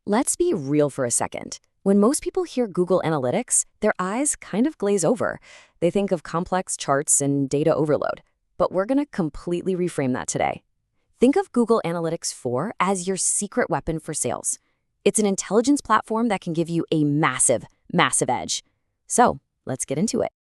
Let's be real for a second. When most people hear Google Analytics, their eyes kind of glaze over. They think of complex charts and data overload. But we're going to completely reframe that today. Think of Google Analytics 4 as your secret weapon for sales. It's an intelligence platform that can give you a massive, massive edge. So let's get into it.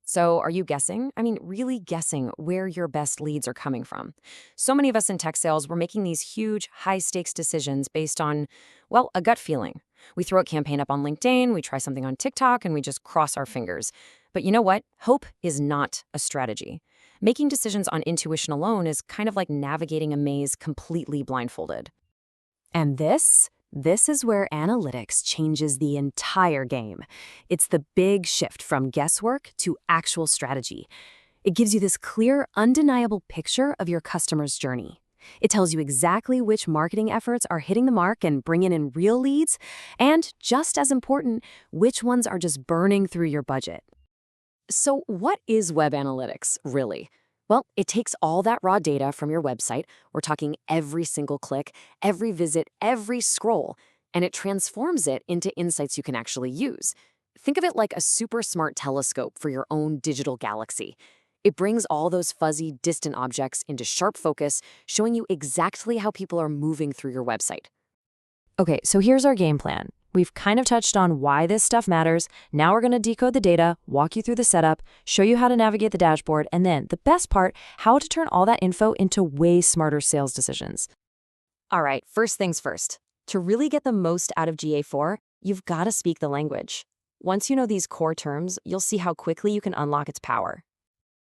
So are you guessing? I mean, really guessing where your best leads are coming from. So many of us in tech sales, we're making these huge, high-stakes decisions based on, well, a gut feeling. We throw a campaign up on LinkedIn, we try something on TikTok, and we just cross our fingers. But you know what? Hope is not a strategy. Making decisions on intuition alone is kind of like navigating a maze completely blindfolded. And this is where analytics changes the entire game. It's the big shift from guesswork to actual strategy. It gives you this clear, undeniable picture of your customer's journey. It tells you exactly which marketing efforts are hitting the mark and bringing in real leads, and just as important, which ones are just burning through your budget. So what is web analytics, really? Well, it takes all that raw data from your website, we're talking every single click, every visit, every scroll, and it transforms it into insights you can actually use. Think of it like a super smart telescope for your own digital galaxy. It brings all those fuzzy, distant objects into sharp focus, showing you exactly how people are moving through your website. Okay, so here's our game plan. We've kind of touched on why this stuff matters. Now we're going to decode the data, walk you through the setup, show you how to navigate the dashboard, and then, the best part, how to turn all that info into way smarter sales decisions. All right, first things first. To really get the most out of GA4, you've got to speak the language. Once you know these core terms, you'll see how quickly you can unlock its power.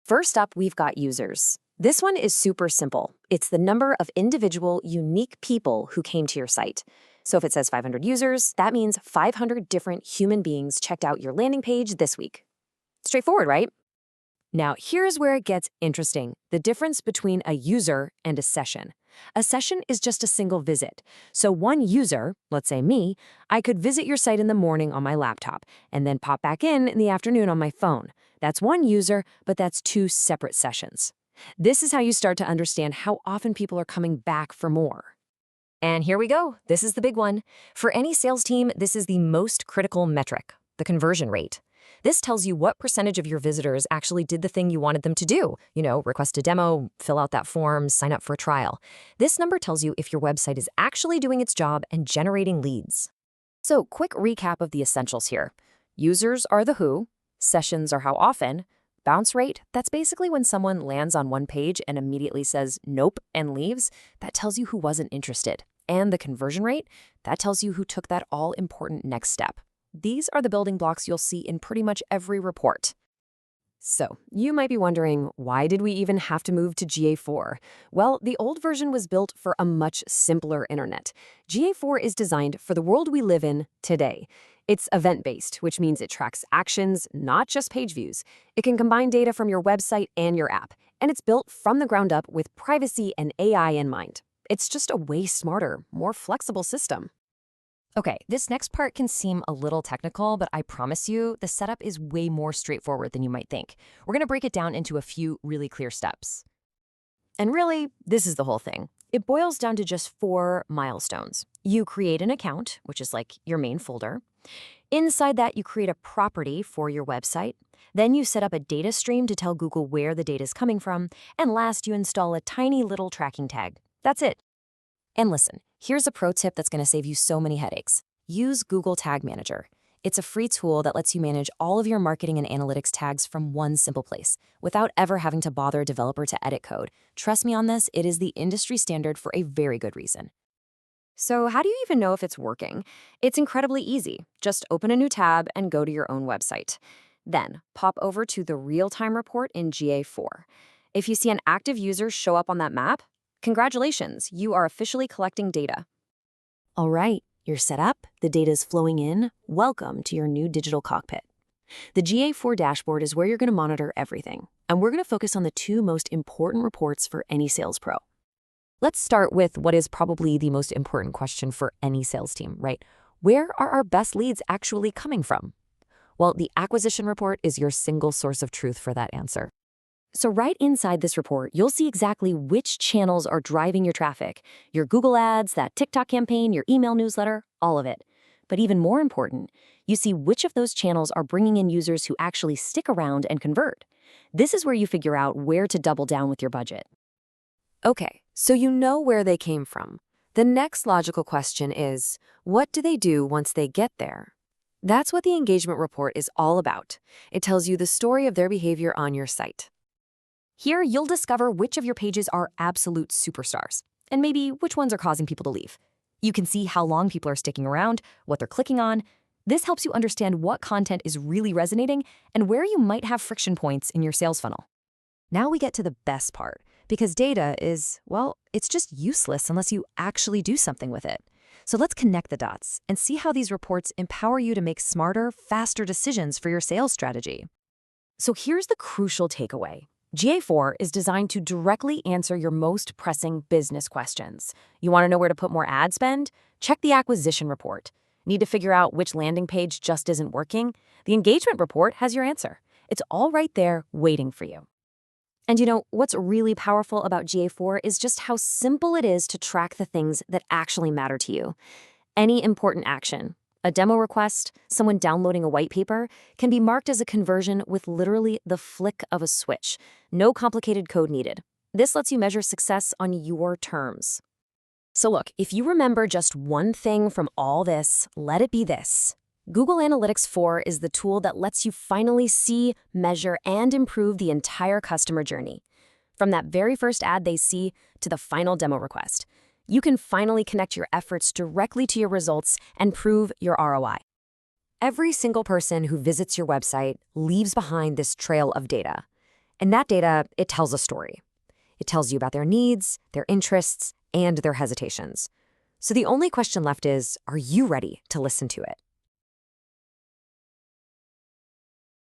First up, we've got users. This one is super simple. It's the number of individual, unique people who came to your site. So if it says 500 users, that means 500 different human beings checked out your landing page this week. Straightforward, right? Now, here's where it gets interesting, the difference between a user and a session. A session is just a single visit. So one user, let's say me, I could visit your site in the morning on my laptop and then pop back in the afternoon on my phone. That's one user, but that's two separate sessions. This is how you start to understand how often people are coming back for more. And here we go. This is the big one. For any sales team, this is the most critical metric, the conversion rate. This tells you what percentage of your visitors actually did the thing you wanted them to do. Request a demo, fill out that form, sign up for a trial. This number tells you if your website is actually doing its job and generating leads. So, quick recap of the essentials here. Users are the who, sessions are how often, bounce rate, that's basically when someone lands on one page and immediately says nope and leaves. That tells you who wasn't interested. And the conversion rate, that tells you who took that all-important next step. These are the building blocks you'll see in pretty much every report. So, you might be wondering, why did we even have to move to GA4? Well, the old version was built for a much simpler internet. GA4 is designed for the world we live in today. It's event-based, which means it tracks actions, not just page views. It can combine data from your website and your app, and it's built from the ground up with privacy and AI in mind. It's just a way smarter, more flexible system. Okay, this next part can seem a little technical, but I promise you, the setup is way more straightforward than you might think. We're going to break it down into a few really clear steps. And really, this is the whole thing. It boils down to just 4 milestones. You create an account, which is like your main folder. Inside that, you create a property for your website. Then you set up a data stream to tell Google where the data is coming from. And last, you install a tiny little tracking tag. That's it. And listen, here's a pro tip that's going to save you so many headaches. Use Google Tag Manager. It's a free tool that lets you manage all of your marketing and analytics tags from one simple place, without ever having to bother a developer to edit code. Trust me on this, it is the industry standard for a very good reason. So how do you even know if it's working? It's incredibly easy. Just open a new tab and go to your own website. Then, pop over to the real-time report in GA4. If you see an active user show up on that map, congratulations, you are officially collecting data. All right, you're set up, the data is flowing in. Welcome to your new digital cockpit. The GA4 dashboard is where you're going to monitor everything, and we're going to focus on the 2 most important reports for any sales pro. Let's start with what is probably the most important question for any sales team, right? Where are our best leads actually coming from? Well, the acquisition report is your single source of truth for that answer. So right inside this report, you'll see exactly which channels are driving your traffic, your Google ads, that TikTok campaign, your email newsletter, all of it. But even more important, you see which of those channels are bringing in users who actually stick around and convert. This is where you figure out where to double down with your budget. Okay, so you know where they came from. The next logical question is, what do they do once they get there? That's what the engagement report is all about. It tells you the story of their behavior on your site. Here, you'll discover which of your pages are absolute superstars, and maybe which ones are causing people to leave. You can see how long people are sticking around, what they're clicking on. This helps you understand what content is really resonating and where you might have friction points in your sales funnel. Now we get to the best part, because data is, well, it's just useless unless you actually do something with it. So let's connect the dots and see how these reports empower you to make smarter, faster decisions for your sales strategy. So here's the crucial takeaway. GA4 is designed to directly answer your most pressing business questions. You want to know where to put more ad spend? Check the acquisition report. Need to figure out which landing page just isn't working? The engagement report has your answer. It's all right there waiting for you. And you know, what's really powerful about GA4 is just how simple it is to track the things that actually matter to you. Any important action, a demo request, someone downloading a white paper, can be marked as a conversion with literally the flick of a switch. No complicated code needed. This lets you measure success on your terms. So look, if you remember just one thing from all this, let it be this. Google Analytics 4 is the tool that lets you finally see, measure, and improve the entire customer journey. From that very first ad they see to the final demo request. You can finally connect your efforts directly to your results and prove your ROI. Every single person who visits your website leaves behind this trail of data. And that data, it tells a story. It tells you about their needs, their interests, and their hesitations. So the only question left is, are you ready to listen to it?